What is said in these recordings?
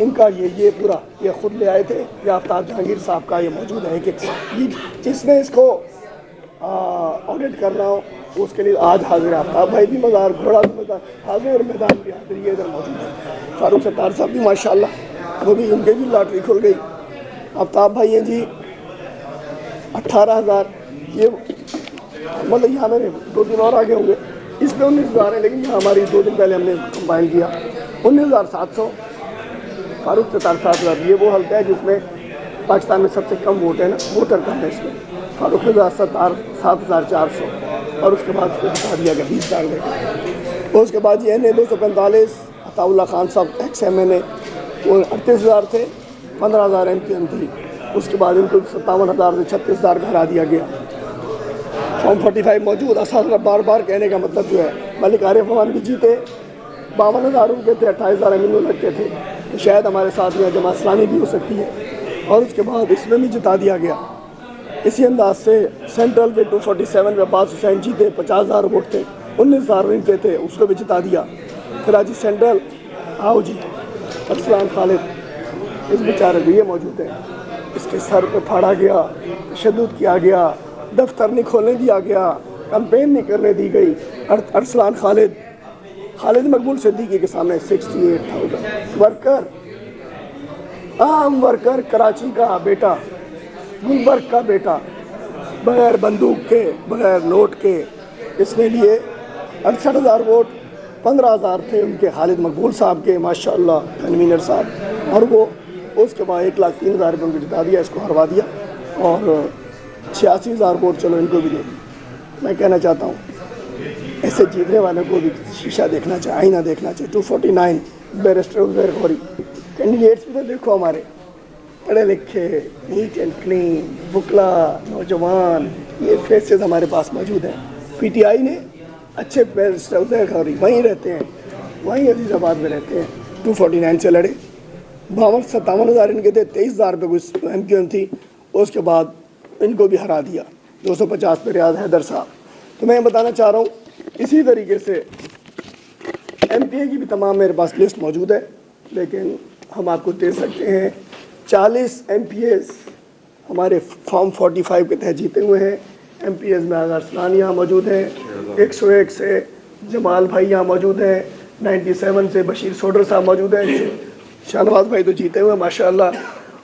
इनका ये पूरा ये खुद ले आए थे। ये आफ्ताब जहांगीर साहब का ये मौजूद है एक जिसने इसको ऑडिट करना हो उसके लिए आज हाजिर है। आफ्ताब भाई भी मज़ार, घोड़ा भी मज़ार हाजिर और मैदान भी हाजिर, ये इधर मौजूद है। फारूक सत्तार साहब भी माशाल्लाह, वो भी उनके भी लॉटरी खुल गई। आफ्ताब भाई हैं जी 18,000, ये मतलब यहाँ मेरे 2 दिन और आगे होंगे, इसमें 19,000 है, लेकिन यहाँ हमारी 2 दिन पहले हमने कंबाइन किया 19,700। फारूक सत्तार साहब ये वो हल्का है जिसमें पाकिस्तान में सबसे कम वोट है ना, वोटर कम है इसमें। फारूक सत्तार 7,400 और उसके बाद उसको बता दिया गया 20,000 देगा। और उसके बाद ये NA 245 अताउल्ला खान साहब ex-MNA, वो 38,000 थे, 15,000 MQM थी। उसके बाद इनको 57,000 से 36,000 घरा दिया गया। फॉर्म 45 मौजूद। असल बार बार कहने का मतलब जो है, मलिक आरिफ अमान भी जीते, 52,000 उनके थे, 28,000 अमीन लड़के थे, तो शायद हमारे साथ में जमात इस्लामी भी हो सकती है। और उसके बाद इसमें भी जिता दिया गया। इसी अंदाज से सेंट्रल के 247 में अब्बास हुसैन जीते, 50,000 वोट थे, 19,000 इनके थे, उसको भी जिता दिया। कराची सेंट्रल आओ जी, अरसलान खालिद, इस बेचारे को ये मौजूद है, इसके सर पे फाड़ा गया, तशद्दुद किया गया, दफ्तर नहीं खोलने दिया गया, कैंपेन नहीं करने दी गई। अरसलान खालिद मकबूल सिद्दीकी के सामने 68,000 वर्कर, आम वर्कर, कराची का बेटा, गुलबर्ग का बेटा, बगैर बंदूक के, बगैर नोट के, इसने लिए 68,000 वोट। 15,000 थे उनके खालिद मकबूल साहब के, माशाअल्लाह कन्वीनर साहब, और वो उसके बाद 1,03,000 रुपये उनको जिता दिया, इसको हरवा दिया। और 86,000 वोट चलो इनको भी दे दी। मैं कहना चाहता हूँ ऐसे जीतने वालों को भी शीशा देखना चाहिए, आईना देखना चाहिए। 249 बैरिस्टर उज़ैर गौरी, कैंडिडेट्स भी तो देखो हमारे पढ़े लिखे, नीट एंड क्लीन, बुकला, नौजवान, ये फेसेस हमारे पास मौजूद हैं। PTI ने अच्छे बैरिस्टर उज़ैर गौरी वहीं रहते हैं, वहीं अजीज़ाबाद में रहते हैं। 249 से लड़े, 57,000 इनके थे, 23,000 रुपये कुछ MQM थी। उसके बाद इनको भी हरा दिया 250 पे रियाज हैदर साहब। तो मैं बताना चाह रहा हूँ इसी तरीके से MPA की भी तमाम मेरे पास लिस्ट मौजूद है, लेकिन हम आपको दे सकते हैं। 40 MPAs हमारे फॉर्म 45 के तहत जीते हुए हैं। MPAs में आगा अरसलान यहाँ मौजूद हैं, 101 से जमाल भाई यहाँ मौजूद हैं, 97 से बशीर सोडर साहब मौजूद हैं, शाहनवाज भाई तो जीते हुए हैं माशाअल्लाह।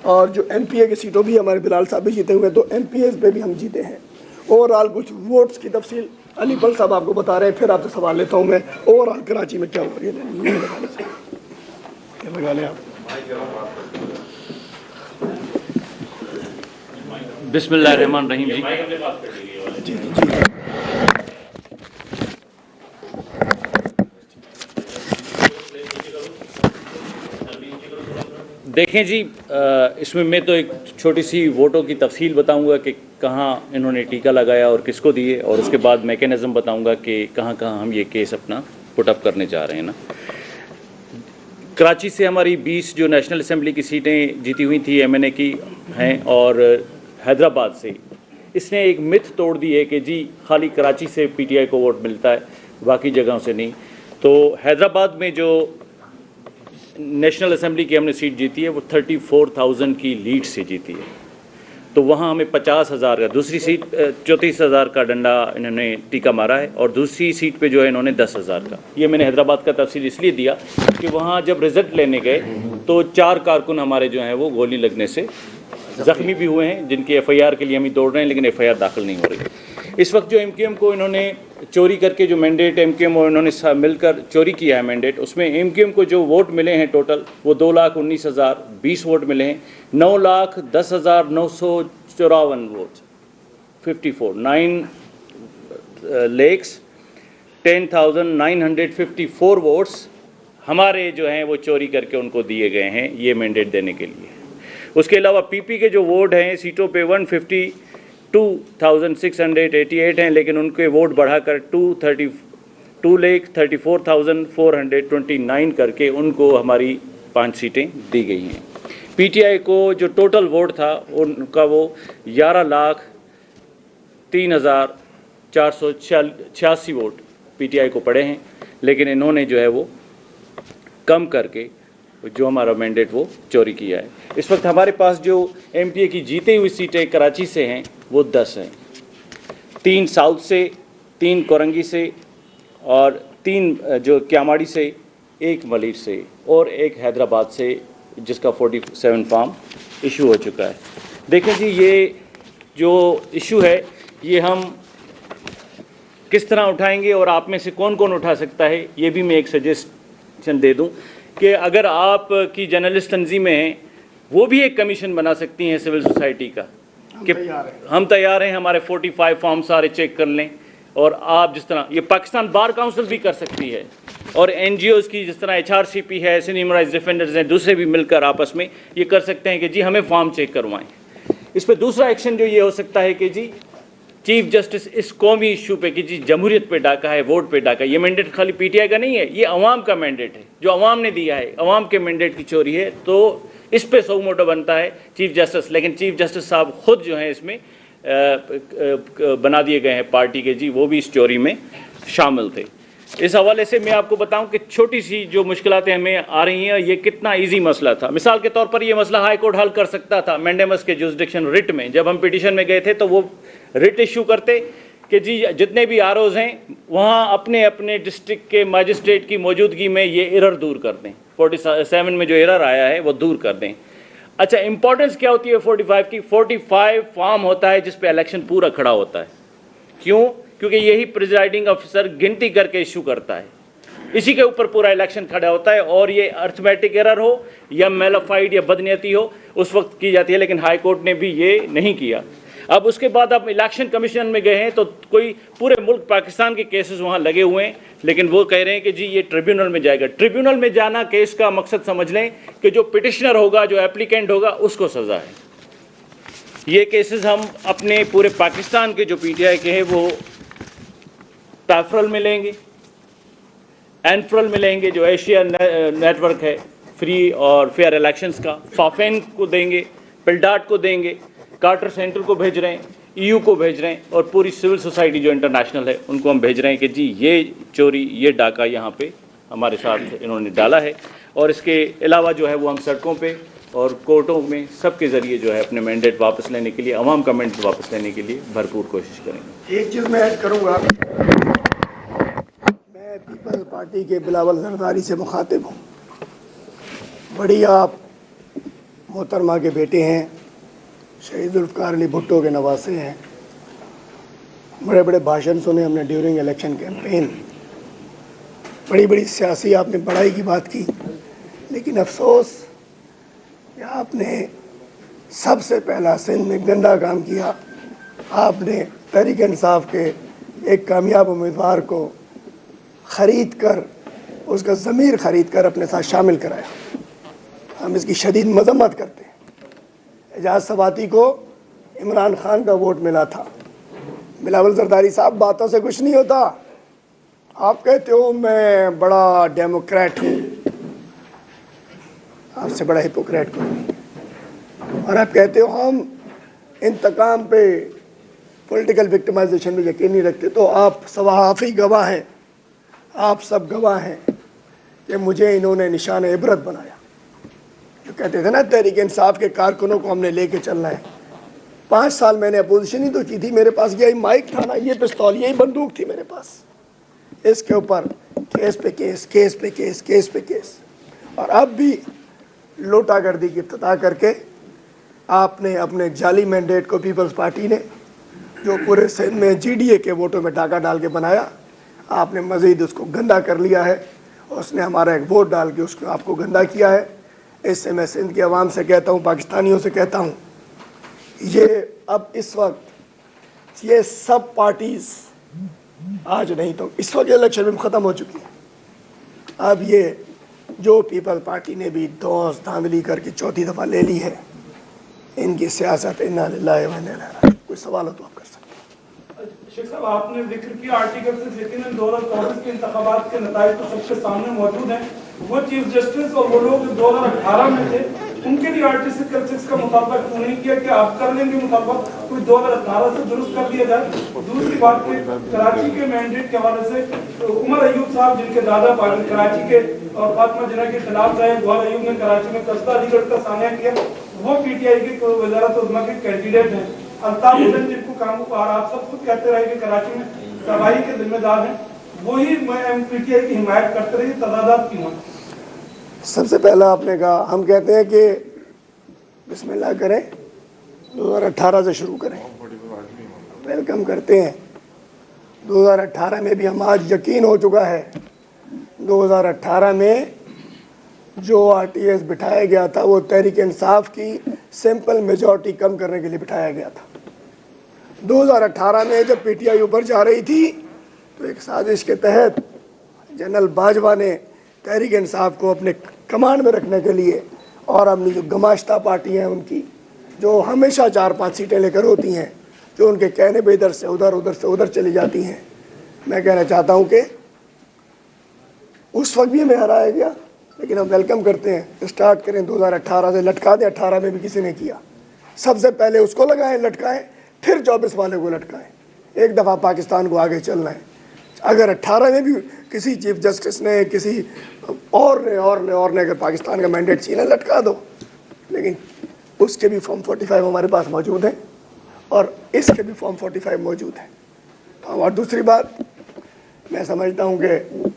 और जो MPA की सीटों भी हमारे बिलाल साहब भी जीते हुए हैं, तो MPAs पे भी हम जीते हैं। ओवरऑल कुछ वोट्स की तफसील अली पल साहब आपको बता रहे हैं, फिर आपसे सवाल लेता हूँ मैं ओवरऑल कराची में क्या हो रही है। लगा लें आप। बिस्मिल्लाहिर्रहमानिर्रहीम जी। देखें जी, इसमें मैं तो एक छोटी सी वोटों की तफसील बताऊंगा कि कहाँ इन्होंने टीका लगाया और किसको दिए, और उसके बाद मैकेनिज़्म बताऊंगा कि कहाँ कहाँ हम ये केस अपना पुटअप करने जा रहे हैं ना। कराची से हमारी 20 जो नेशनल असम्बली की सीटें जीती हुई थी MNA की हैं, और हैदराबाद से इसने एक मिथ तोड़ दी है कि जी खाली कराची से PTI को वोट मिलता है, बाकी जगहों से नहीं। तो हैदराबाद में जो नेशनल असम्बली की हमने सीट जीती है वो 34,000 की लीड से जीती है। तो वहाँ हमें 50,000 का, दूसरी सीट 34,000 का डंडा इन्होंने टीका मारा है, और दूसरी सीट पे जो है इन्होंने 10,000 का। ये मैंने हैदराबाद का तफसील इसलिए दिया कि वहाँ जब रिज़ल्ट लेने गए तो 4 कारकुन हमारे जो हैं वो गोली लगने से ज़ख्मी भी हुए हैं, जिनकी FIR के लिए हम ही दौड़ रहे हैं, लेकिन FIR दाखिल नहीं हो रही। इस वक्त जो MQM को इन्होंने चोरी करके जो मैंडेट MQM और इन्होंने मिलकर चोरी किया है मैंडेट, उसमें MQM को जो वोट मिले हैं टोटल वो 2,19,020 वोट मिले हैं। 9,10,954 वोट 54 9 lakhs 10,954 वोट्स हमारे जो हैं वो चोरी करके उनको दिए गए हैं ये मैंडेट देने के लिए। उसके अलावा PP के जो वोट हैं सीटों पे 152,688 हैं, लेकिन उनके वोट बढ़ाकर 2,34,429 करके उनको हमारी 5 सीटें दी गई हैं। PTI को जो टोटल वोट था उनका वो 11,03,486 वोट PTI को पड़े हैं, लेकिन इन्होंने जो है वो कम करके जो हमारा मैंडेट वो चोरी किया है। इस वक्त हमारे पास जो MPA की जीती हुई सीटें कराची से हैं वो 10 हैं, 3 साउथ से, 3 कोरंगी से और 3 जो क्यामाड़ी से, 1 मलिर से और 1 हैदराबाद से, जिसका 47 फॉर्म इशू हो चुका है। देखें जी, ये जो इशू है ये हम किस तरह उठाएंगे और आप में से कौन कौन उठा सकता है, ये भी मैं एक सजेशन दे दूं कि अगर आप की जर्नलिस्ट तंजीमें हैं वो भी एक कमीशन बना सकती हैं सिविल सोसाइटी का कि हम तैयार हैं, हमारे 45 फॉर्म सारे चेक कर लें। और आप जिस तरह ये पाकिस्तान बार काउंसिल भी कर सकती है और NGOs की जिस तरह HRCP है, सिंध राइट्स डिफेंडर्स हैं, दूसरे भी मिलकर आपस में ये कर सकते हैं कि जी हमें फॉर्म चेक करवाएं। इस पर दूसरा एक्शन जो ये हो सकता है कि जी चीफ जस्टिस इस कौमी इशू पे कि जी जमहूरियत पे डाका है, वोट पे डाका, ये मैंडेट खाली PTI का नहीं है, ये अवाम का मैंडेट है जो अवाम ने दिया है, अवाम के मैंडेट की चोरी है, तो इस पे सो मोटो बनता है चीफ जस्टिस। लेकिन चीफ जस्टिस साहब खुद जो हैं इसमें बना दिए गए हैं पार्टी के जी, वो भी इस चोरी में शामिल थे। इस हवाले से मैं आपको बताऊं कि छोटी सी जो मुश्किलातें हमें आ रही हैं, ये कितना इजी मसला था। मिसाल के तौर पर ये मसला हाई कोर्ट हल कर सकता था मैंडेमस के जुरिसडिक्शन रिट में। जब हम पिटीशन में गए थे तो वो रिट इशू करते कि जी जितने भी ROs हैं वहाँ अपने अपने डिस्ट्रिक्ट के मजिस्ट्रेट की मौजूदगी में ये एरर दूर कर दें, 47 में जो एरर आया है वो दूर कर दें। अच्छा, इंपॉर्टेंस क्या होती है 45 की? 45 फॉर्म होता है जिस पे इलेक्शन पूरा खड़ा होता है। क्यों? क्योंकि यही प्रिजाइडिंग ऑफिसर गिनती करके इशू करता है, इसी के ऊपर पूरा इलेक्शन खड़ा होता है। और ये अर्थमेटिक एरर हो या मेलाफाइड या बदनीयती हो उस वक्त की जाती है, लेकिन हाई कोर्ट ने भी ये नहीं किया। अब उसके बाद आप इलेक्शन कमीशन में गए हैं तो कोई पूरे मुल्क पाकिस्तान के केसेस वहाँ लगे हुए हैं, लेकिन वो कह रहे हैं कि जी ये ट्रिब्यूनल में जाएगा। ट्रिब्यूनल में जाना केस का मकसद समझ लें कि जो पिटिशनर होगा, जो एप्लीकेंट होगा, उसको सज़ा है। ये केसेस हम अपने पूरे पाकिस्तान के जो PTI के हैं वो पैफरल में लेंगे, एनफ्रल में लेंगे, जो एशिया नेटवर्क है फ्री और फेयर इलेक्शंस का, फाफेन को देंगे, पिलडाट को देंगे, कार्टर सेंटर को भेज रहे हैं, EU को भेज रहे हैं और पूरी सिविल सोसाइटी जो इंटरनेशनल है उनको हम भेज रहे हैं कि जी ये चोरी, ये डाका यहाँ पे हमारे साथ इन्होंने डाला है। और इसके अलावा जो है वो हम सड़कों पे और कोर्टों में सबके ज़रिए जो है अपने मैंडेट वापस लेने के लिए, अवाम का मैंडेट वापस लेने के लिए भरपूर कोशिश करेंगे। एक चीज़ मैं ऐड करूँगा, मैं पीपल्स पार्टी के बिलावल जरदारी से मुखातिब हूँ। बड़ी आप मोहतरमा के बेटे हैं, शहीद जुल्फ़िकार अली भुट्टो के नवासे हैं। बड़े बड़े भाषण सुने हमने ड्यूरिंग इलेक्शन कैंपेन, बड़ी बड़ी सियासी आपने बड़ाई की बात की, लेकिन अफसोस कि आपने सबसे पहला सिंध में गंदा काम किया। आपने तहरीक इंसाफ के एक कामयाब उम्मीदवार को ख़रीद कर, उसका ज़मीर ख़रीद कर अपने साथ शामिल कराया। हम इसकी शदीद मजम्मत करते हैं। एजाज सवाती को इमरान खान का वोट मिला था। बिलावल जरदारी साहब, बातों से कुछ नहीं होता। आप कहते हो मैं बड़ा डेमोक्रेट हूँ, आपसे बड़ा हिपोक्रेट कोई नहीं। और आप कहते हो हम इंतकाम पे, पॉलिटिकल विक्टिमाइजेशन में यकीन नहीं रखते। तो आप सवाफी गवाह हैं, आप सब गवाह हैं कि मुझे इन्होंने निशान इबरत बनाया। जो कहते थे ना तहरीक इंसाफ के कारकुनों को हमने लेके चलना है। 5 साल मैंने अपोजिशन ही तो की थी, मेरे पास यही माइक था ना, ये पिस्तौल, यही बंदूक थी मेरे पास। इसके ऊपर केस पे केस, केस पे केस, केस पे केस। और अब भी लोटागर्दी की इफ्तिताह करके आपने अपने जाली मैंडेट को पीपल्स पार्टी ने, जो पूरे सिंध में GDA के वोटों में डाका डाल के बनाया, आपने मज़ीद उसको गंदा कर लिया है। उसने हमारा एक वोट डाल के उसको आपको गंदा किया है। इससे मैं सिंध के अवाम से कहता हूँ, पाकिस्तानियों से कहता हूँ, ये अब इस वक्त ये सब पार्टीज़, आज नहीं तो इस वक्त इलेक्शन में ख़त्म हो चुकी है। अब ये जो पीपल पार्टी ने भी दोस्त धांधली करके 4थी दफ़ा ले ली है, इनकी सियासत इन्ना लिल्लाहि व इन्ना इलैहि राजिऊन। कोई सवाल हो तो आप कर सकते हैं। शेख साहब, आपने जिक्र किया आर्टिकल से, लेकिन 2024 के इंतखाबात के नताइज तो सबके सामने मौजूद हैं। वो चीफ जस्टिस और वो लोग 2018 में थे उनके लिए आर्टिकल 6 का मुताबिक क्यों नहीं किया कि आप कर लेंगे मुताबिक कोई 2018 से दुरुस्त कर दिया जाए। दूसरी बात कि कराची के मैंडेट के हवाले से उमर अयूब साहब जिनके दादा कराची के और फातिमा जिन्ना के खिलाफ रहे, गौहर अयूब ने कराची में कस्बा अलीगढ़ का सामना किया, वो पीटीआई के वजारत उज़्मा के कैंडिडेट हैं। अल्ताफ हुसैन जिनको कामू और आप सब खुद कहते रहे कि कराची में तबाही के जिम्मेदार हैं, वही पीटीआई की हिमायत करते रहे, तजादात क्यों? सबसे पहला आपने कहा, हम कहते हैं कि बिस्मिल्लाह करें, 2018 से शुरू करें, वेलकम करते हैं। 2018 में भी हम आज यकीन हो चुका है, 2018 में जो आरटीएस बिठाया गया था वो तहरीक इंसाफ की सिंपल मेजॉरिटी कम करने के लिए बिठाया गया था। 2018 में जब पीटीआई ऊपर जा रही थी तो एक साजिश के तहत जनरल बाजवा ने तहरीक इंसाफ को अपने कमांड में रखने के लिए, और अपनी जो गमाश्ता पार्टी हैं उनकी जो हमेशा 4-5 सीटें लेकर होती हैं, जो उनके कहने पे इधर से उधर चली जाती हैं, मैं कहना चाहता हूं कि उस वक्त भी हमें हराया गया, लेकिन हम वेलकम करते हैं। स्टार्ट करें 2018 से, लटका दें। 18 में भी किसी ने किया, सबसे पहले उसको लगाएं, लटकाएं, फिर 24 वाले को लटकाएं। एक दफ़ा पाकिस्तान को आगे चलना है। अगर 18 में भी किसी चीफ जस्टिस ने, किसी और ने अगर पाकिस्तान का मैंडेट छीना, लटका दो, लेकिन उसके भी फॉर्म 45 हमारे पास मौजूद हैं और इसके भी फॉर्म 45 मौजूद हैं। तो और दूसरी बात, मैं समझता हूँ कि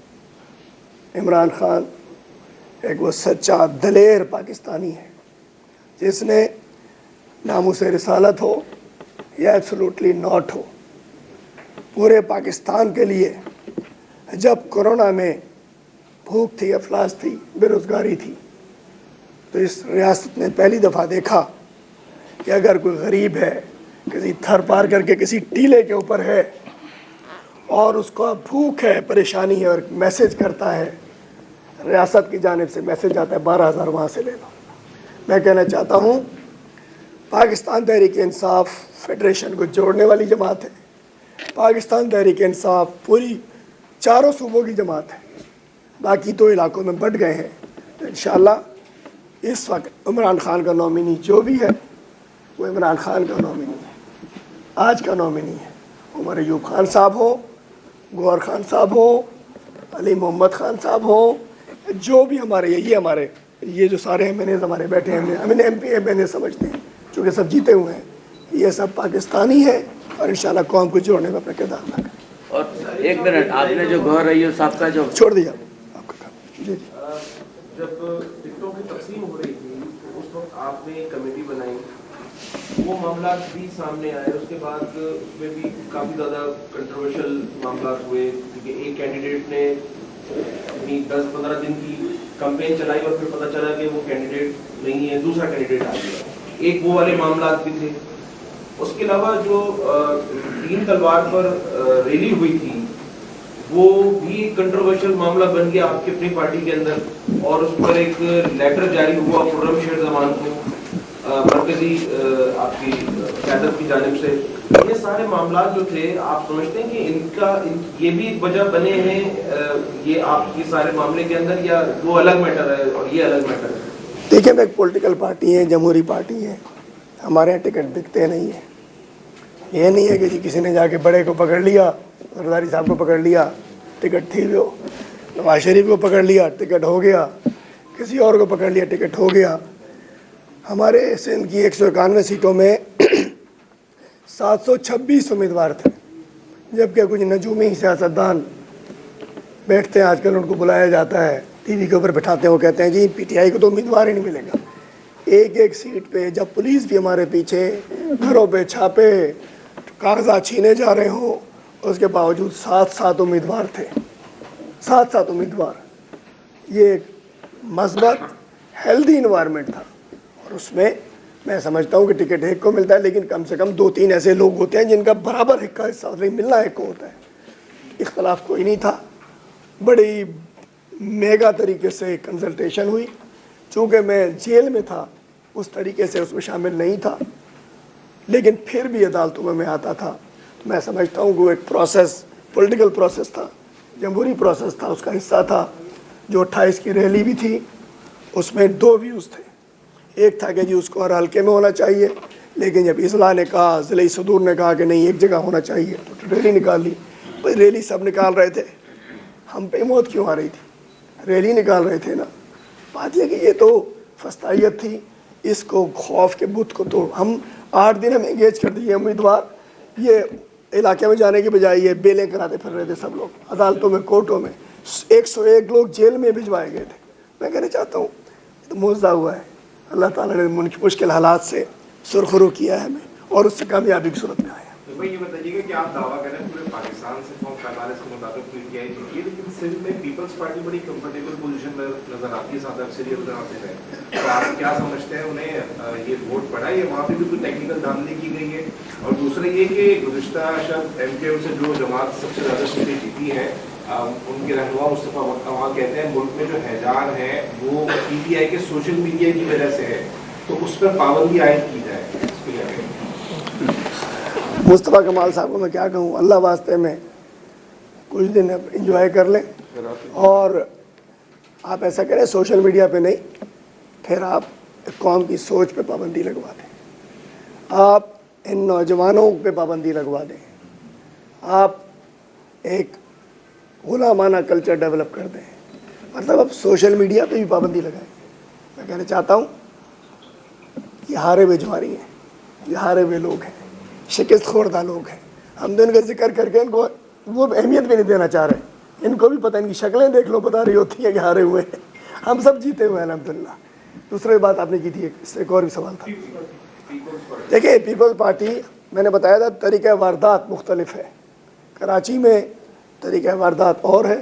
इमरान खान एक वो सच्चा दलेर पाकिस्तानी है जिसने नामूस रिसालत हो या एब्सोल्युटली नॉट हो, पूरे पाकिस्तान के लिए जब कोरोना में भूख थी, अफलास थी, बेरोज़गारी थी, तो इस रियासत ने पहली दफ़ा देखा कि अगर कोई गरीब है, किसी थर पार करके किसी टीले के ऊपर है और उसको भूख है, परेशानी है, और मैसेज करता है, रियासत की जानिब से मैसेज आता है 12,000 वहाँ से ले लो। मैं कहना चाहता हूँ पाकिस्तान तहरीक इंसाफ फेडरेशन को जोड़ने वाली जमात है। पाकिस्तान तहरीक इंसाफ पूरी चारों सूबों की जमात है, बाकी 2 इलाकों में बट गए हैं। तो इंशाअल्लाह इस वक्त इमरान खान का नॉमिनी जो भी है वो इमरान खान का नॉमिनी है, आज का नॉमिनी है। उमर अयूब खान साहब हो, गौहर खान साहब हो, अली मोहम्मद खान साहब हो, जो भी हमारे ये जो सारे MNAs हमारे बैठे हैं, हमें MP MNA समझते हैं, चूँकि सब जीते हुए हैं, ये सब पाकिस्तानी है और इंशाल्लाह कौम को जोड़ने में अपना किरदार अदा करें। और एक मिनट, आपने जो गौहर अयूब साहब का जो छोड़ दिया आपका काम। जी जब टिकटों की तकसीम हो रही थी तो उस वक्त आपने एक कमेटी बनाई, वो मामला भी सामने आए, उसके बाद उसमें भी काफ़ी ज़्यादा कंट्रोवर्शियल मामला हुए, क्योंकि एक कैंडिडेट ने अपनी 10-15 दिन की कैंपेन चलाई और फिर पता चला कि वो कैंडिडेट नहीं है, दूसरा कैंडिडेट आ गया। एक वो वाले मामला भी थे। उसके अलावा जो 3 तलवार पर रैली हुई थी वो भी एक कंट्रोवर्शियल मामला बन गया आपकी अपनी पार्टी के अंदर, और उस पर एक लेटर जारी हुआ खुर्रम शेर जमान को मरकजी आपकी क़यादत की जानिब से। ये सारे मामला जो थे, आप समझते हैं कि ये भी वजह बने हैं ये आपके सारे मामले के अंदर, या वो अलग मैटर है और ये अलग मैटर है? देखिए, मैं एक पॉलिटिकल पार्टी है, जमहूरी पार्टी है, हमारे यहाँ टिकट बिकते नहीं है। ये नहीं है कि जी किसी ने जाके बड़े को पकड़ लिया, जरदारी साहब को पकड़ लिया, टिकट थी, वो नवाज शरीफ को पकड़ लिया, टिकट हो गया, किसी और को पकड़ लिया, टिकट हो गया। हमारे सिंध की 191 सीटों में 726 उम्मीदवार थे, जबकि कुछ नजूमी सियासतदान बैठते हैं आजकल, उनको बुलाया जाता है, टीवी के ऊपर बिठाते हैं, वो कहते हैं जी पीटीआई को तो उम्मीदवार ही नहीं मिलेगा। एक सीट पे जब पुलिस भी हमारे पीछे, घरों पे छापे, कागजात छीने जा रहे हों, उसके बावजूद 7 उम्मीदवार थे, 7 उम्मीदवार। ये एक मस्बत हेल्दी इन्वायरमेंट था, और उसमें मैं समझता हूँ कि टिकट एक को मिलता है, लेकिन कम से कम 2-3 ऐसे लोग होते हैं जिनका बराबर हिस्सा नहीं मिलना एक को होता है। इख्तलाफ कोई नहीं था, बड़ी मेगा तरीके से कंसल्टेशन हुई। चूँकि मैं जेल में था, उस तरीके से उसमें शामिल नहीं था, लेकिन फिर भी अदालतों में मैं आता था। मैं समझता हूँ कि वो एक प्रोसेस, पॉलिटिकल प्रोसेस था, जमहूरी प्रोसेस था, उसका हिस्सा था। जो 28 की रैली भी थी, उसमें 2 व्यूज़ थे। ایک تھا کہ جی اس کو ہر حلقے میں ہونا چاہیے، لیکن جب اضلاع نے کہا، ضلعی صدور نے کہا کہ نہیں ایک جگہ ہونا چاہیے تو ریلی نکال لی۔ بھائی ریلی سب نکال رہے تھے، ہم پہ موت کیوں آ رہی تھی؟ ریلی نکال رہے تھے نا۔ بات یہ کہ یہ تو فستائیت تھی، اس کو خوف کے بت کو تو ہم 8 دن ہم انگیج کر دیے امیدوار، یہ علاقے میں جانے کے بجائے یہ بیلیں کراتے پھر رہے تھے سب لوگ عدالتوں میں، کورٹوں میں، 101 لوگ جیل میں بھجوائے گئے تھے۔ میں کہنا چاہتا ہوں یہ تو معجزہ ہوا ہے، اللہ تعالیٰ نے مشکل حالات سے سرخرو کیا ہے ہمیں اور اس سے کامیابی کی صورت میں آیا۔ تو بھائی یہ بتائیے گا کہ آپ دعویٰ کریں پورے پاکستان سے فارم 45 کے مطابق پی آئی جیتی ہے، لیکن سندھ میں پیپلز پارٹی بڑی کمفرٹیبل پوزیشن میں نظر آتی ہے، زیادہ اکثریت حاصل ہے، تو آپ کیا سمجھتے ہیں انہیں یہ ووٹ پڑا ہے، وہاں پہ بھی کوئی ٹیکنیکل دھاندلی کی گئی ہے؟ اور دوسرا یہ کہ گزشتہ شب ایم کے سے جو جماعت سب سے زیادہ سیٹیں جیتی ہیں، ان کے رہنما مصطفیٰ وہاں کہتے ہیں ملک میں جو حیدار ہے وہ پی ٹی آئی کے سوشل میڈیا کی وجہ سے ہے، تو اس پر پابندی عائد کی جائے، اس کو کیا کہیں؟ مصطفیٰ کمال صاحب کو میں کیا کہوں، اللہ واسطے میں کچھ دن انجوائے کر لیں، اور آپ ایسا کریں سوشل میڈیا پہ نہیں، پھر آپ قوم کی سوچ پہ پابندی لگوا دیں، آپ ان نوجوانوں پہ پابندی لگوا دیں، آپ ایک غلامانہ کلچر ڈیولپ کر دیں، مطلب اب سوشل میڈیا پہ بھی پابندی لگائیں۔ میں کہنا چاہتا ہوں یہ ہارے ہوئے جواری ہیں، یہ ہارے ہوئے لوگ ہیں، شکست خوردہ لوگ ہیں، ہم تو ان کا ذکر کر کے ان کو وہ اہمیت بھی نہیں دینا چاہ رہے، ان کو بھی پتہ، ان کی شکلیں دیکھ لو بتا رہی ہوتی ہیں کہ ہارے ہوئے ہیں، ہم سب جیتے ہوئے ہیں الحمدللہ۔ دوسری بات آپ نے کی تھی، اس سے ایک اور بھی سوال تھا۔ دیکھیں پیپلز پارٹی میں نے بتایا تھا طریقہ واردات مختلف ہے، کراچی میں طریقہ واردات اور ہے،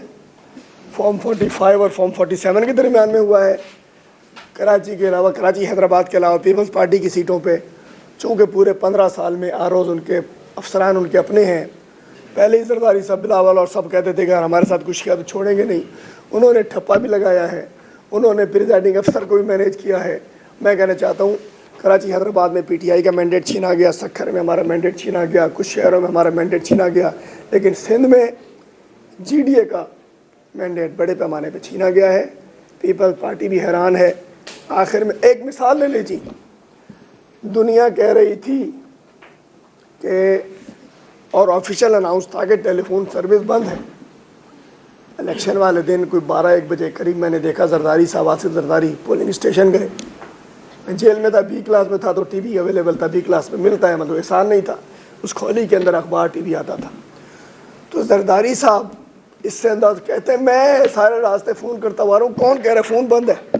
فارم 45 اور فارم 47 کے درمیان میں ہوا ہے، کراچی کے علاوہ، کراچی حیدرآباد کے علاوہ پیپلز پارٹی کی سیٹوں پہ چونکہ پورے 15 سال میں آروز ان کے افسران ان کے اپنے ہیں، پہلے ہی زرداری صاحب بلاول اور سب کہتے تھے کہ اگر ہمارے ساتھ کچھ کیا تو چھوڑیں گے نہیں، انہوں نے ٹھپا بھی لگایا ہے، انہوں نے پریزائڈنگ افسر کو بھی مینیج کیا ہے۔ میں کہنا چاہتا ہوں کراچی حیدرآباد میں پی ٹی آئی کا مینڈیٹ چھینا گیا، سکھر میں ہمارا مینڈیٹ چھینا گیا، کچھ شہروں میں ہمارا مینڈیٹ چھینا گیا، لیکن سندھ میں جی ڈی اے کا مینڈیٹ بڑے پیمانے پہ چھینا گیا ہے۔ پیپلز پارٹی بھی حیران ہے۔ آخر میں ایک مثال لے لیجیے، دنیا کہہ رہی تھی کہ اور آفیشیل اناؤنس تھا کہ ٹیلی فون سروس بند ہے، الیکشن والے دن کوئی 12-1 بجے قریب میں نے دیکھا زرداری صاحب، آصف زرداری پولنگ اسٹیشن گئے، میں جیل میں تھا، بی کلاس میں تھا تو ٹی وی اویلیبل تھا، بی کلاس میں ملتا ہے، مطلب احسان نہیں تھا، اس کھولی کے اندر اخبار ٹی وی آتا تھا، تو زرداری صاحب اس سے انداز کہتے ہیں میں سارے راستے فون کرتا ہوا رہا ہوں، کون کہہ رہا ہے فون بند ہے؟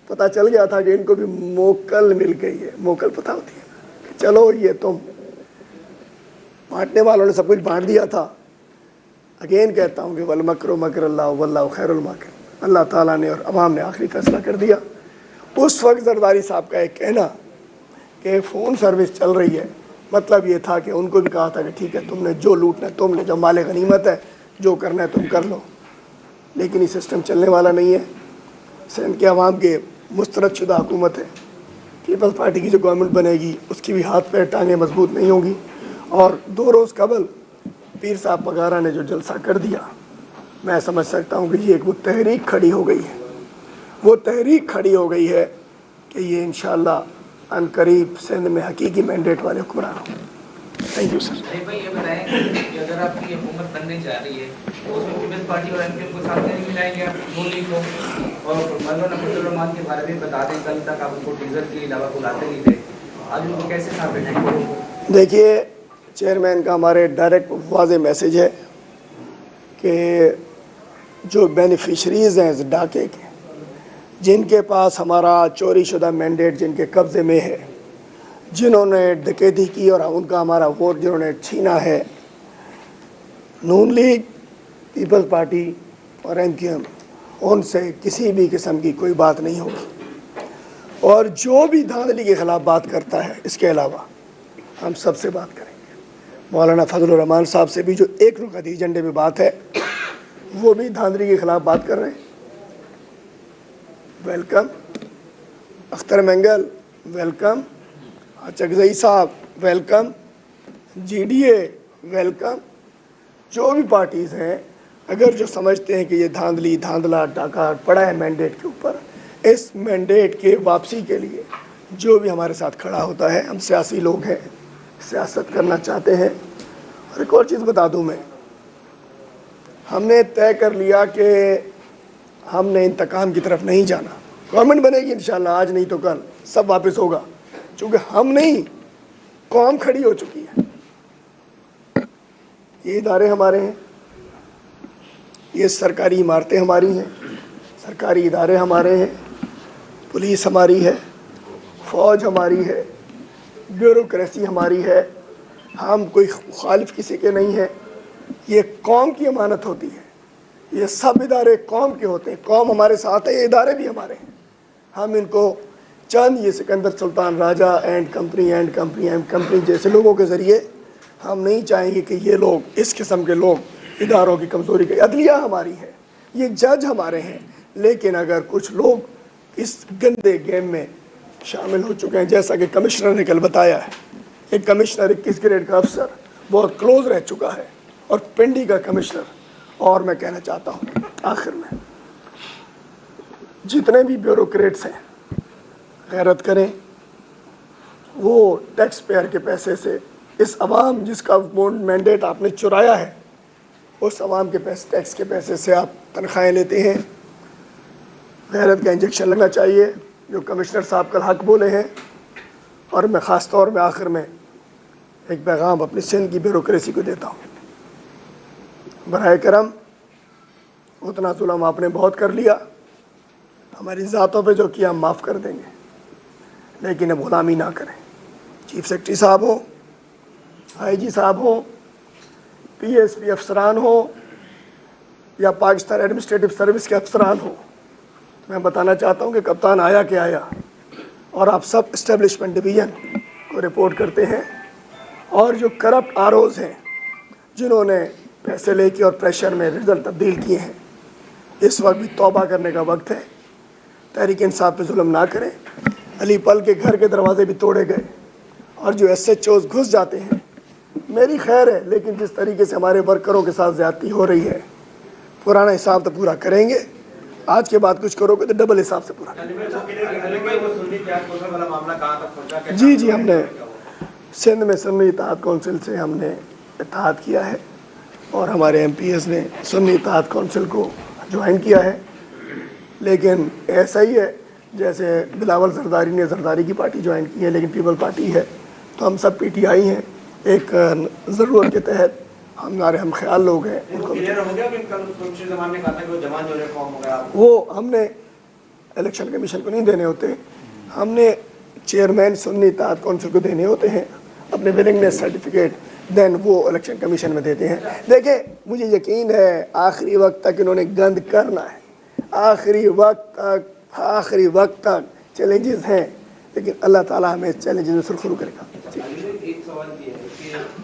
پتہ چل گیا تھا کہ ان کو بھی موکل مل گئی ہے، موکل پتہ ہوتی ہے کہ چلو یہ تم بانٹنے والوں نے سب کچھ بانٹ دیا تھا۔ اگین کہتا ہوں کہ والمکر مکر اللہ واللہ خیر الماکر، اللہ تعالیٰ نے اور عوام نے آخری فیصلہ کر دیا۔ اس وقت زرداری صاحب کا ایک کہنا کہ فون سروس چل رہی ہے، مطلب یہ تھا کہ ان کو بھی کہا تھا کہ ٹھیک ہے تم نے جو لوٹنا ہے تم نے، جو مال غنیمت ہے جو کرنا ہے تم کر لو، لیکن یہ سسٹم چلنے والا نہیں ہے۔ سندھ کے عوام کے مسترد شدہ حکومت ہے، پیپلز پارٹی کی جو گورنمنٹ بنے گی اس کی بھی ہاتھ پیر ٹانگیں مضبوط نہیں ہوں گی، اور 2 روز قبل پیر صاحب پگارا نے جو جلسہ کر دیا، میں سمجھ سکتا ہوں کہ یہ ایک وہ تحریک کھڑی ہو گئی ہے، وہ تحریک کھڑی ہو گئی ہے کہ یہ انشاءاللہ ان قریب سندھ میں حقیقی مینڈیٹ والے حکمران ہوں۔ Thank you sir. بھائی یہ بتائیں کہ اگر آپ کی حکومت بننے جا رہی ہے تو اس میں پیپلز پارٹی اور ایم پی کو ساتھ نہیں ملائیں گے آپ نون لیگ کو؟ اور مولانا فضل الرحمان کے بارے میں بتا دیں، کل تک آپ ان کو ڈیزل کے علاوہ بلاتے نہیں تھے، آج ان کو کیسے ساتھ بیٹھیں گے؟ دیکھیے چیئرمین کا ہمارے ڈائریکٹ واضح میسیج ہے کہ جو بینیفیشریز ہیں اس ڈاکے کے، جن کے پاس ہمارا چوری شدہ مینڈیٹ جن کے قبضے میں ہے، جنہوں نے ڈکیتی کی اور ان کا ہمارا ووٹ جنہوں نے چھینا ہے، نون لیگ، پیپلز پارٹی اور ایم کیو ایم، ان سے کسی بھی قسم کی کوئی بات نہیں ہوگی، اور جو بھی دھاندلی کے خلاف بات کرتا ہے اس کے علاوہ ہم سب سے بات کریں گے۔ مولانا فضل الرحمان صاحب سے بھی جو ایک رکعتی ایجنڈے پہ بات ہے، وہ بھی دھاندلی کے خلاف بات کر رہے ہیں۔ ویلکم اختر مینگل، ویلکم چکزئی صاحب، ویلکم جی ڈی اے، ویلکم، جو بھی پارٹیز ہیں اگر جو سمجھتے ہیں کہ یہ دھاندلی دھاندلا ڈاکہ پڑا ہے مینڈیٹ کے اوپر، اس مینڈیٹ کے واپسی کے لیے جو بھی ہمارے ساتھ کھڑا ہوتا ہے، ہم سیاسی لوگ ہیں، سیاست کرنا چاہتے ہیں. اور ایک اور چیز بتا دوں میں، ہم نے طے کر لیا کہ ہم نے انتقام کی طرف نہیں جانا. گورنمنٹ بنے گی انشاءاللہ، آج نہیں تو کل سب واپس ہوگا، چونکہ ہم نہیں، قوم کھڑی ہو چکی ہے. یہ ادارے ہمارے ہیں، یہ سرکاری عمارتیں ہماری ہیں، سرکاری ادارے ہمارے ہیں، پولیس ہماری ہے، فوج ہماری ہے، بیوروکریسی ہماری ہے. ہم کوئی مخالف کسی کے نہیں ہیں. یہ قوم کی امانت ہوتی ہے. یہ سب ادارے قوم کے ہوتے ہیں. قوم ہمارے ساتھ ہے، یہ ادارے بھی ہمارے ہیں. ہم ان کو چند یہ سکندر سلطان راجہ اینڈ کمپنی جیسے لوگوں کے ذریعے ہم نہیں چاہیں گے کہ یہ لوگ، اس قسم کے لوگ اداروں کی کمزوری کے. عدلیہ ہماری ہے، یہ جج ہمارے ہیں. لیکن اگر کچھ لوگ اس گندے گیم میں شامل ہو چکے ہیں، جیسا کہ کمشنر نے کل بتایا ہے، ایک کمشنر 21 گریڈ کا افسر بہت کلوز رہ چکا ہے، اور پنڈی کا کمشنر. اور میں کہنا چاہتا ہوں آخر میں، جتنے بھی بیوروکریٹس ہیں غیرت کریں. وہ ٹیکس پیئر کے پیسے سے اس عوام جس کا مینڈیٹ آپ نے چرایا ہے، اس عوام کے پیسے، ٹیکس کے پیسے سے آپ تنخواہیں لیتے ہیں. غیرت کا انجیکشن لگنا چاہیے جو کمشنر صاحب کل حق بولے ہیں. اور میں خاص طور میں آخر میں ایک پیغام اپنی سندھ کی بیوروکریسی کو دیتا ہوں. براہ کرم، اتنا ظلم آپ نے بہت کر لیا، ہماری ذاتوں پہ جو کیا ہم معاف کر دیں گے، لیکن اب غلامی نہ کریں. چیف سیکرٹری صاحب ہوں، آئی جی صاحب ہوں، پی ایس پی افسران ہوں، یا پاکستان ایڈمنسٹریٹو سروس کے افسران ہوں، میں بتانا چاہتا ہوں کہ کپتان آیا کہ آیا، اور آپ سب اسٹیبلشمنٹ ڈویژن کو رپورٹ کرتے ہیں. اور جو کرپٹ آر اوز ہیں، جنہوں نے پیسے لے کے اور پریشر میں رزلٹ تبدیل کیے ہیں، اس وقت بھی توبہ کرنے کا وقت ہے. تحریک انصاف پہ ظلم نہ کریں. علی پل کے گھر کے دروازے بھی توڑے گئے، اور جو ایس ایچ اوز گھس جاتے ہیں، میری خیر ہے، لیکن جس طریقے سے ہمارے ورکروں کے ساتھ زیادتی ہو رہی ہے، پرانا حساب تو پورا کریں گے. آج کے بعد کچھ کرو گے تو ڈبل حساب سے پورا کریں گے. جی ہم نے سندھ میں سنی اتحاد کونسل سے ہم نے اتحاد کیا ہے، اور ہمارے ایم پی ایس نے سنی اتحاد کونسل کو جوائن کیا ہے. لیکن ایسا ہی ہے جیسے بلاول زرداری نے زرداری کی پارٹی جوائن کی ہے، لیکن پیپل پارٹی ہے، تو ہم سب پی ٹی آئی ہیں. ایک ضرورت کے تحت ہمارے ہم خیال لوگ ہیں. وہ ہم نے الیکشن کمیشن کو نہیں دینے ہوتے، ہم نے چیئرمین سنی اتحاد کونسل کو دینے ہوتے ہیں اپنے ولنگنیس سرٹیفکیٹ، دین وہ الیکشن کمیشن میں دیتے ہیں. دیکھیں، مجھے یقین ہے آخری وقت تک انہوں نے گند کرنا ہے، آخری وقت تک چیلنجز ہیں، لیکن اللہ تعالیٰ ہمیں اس چیلنجز میں سرخرو کرے گا. ایک سوال یہ ہے کہ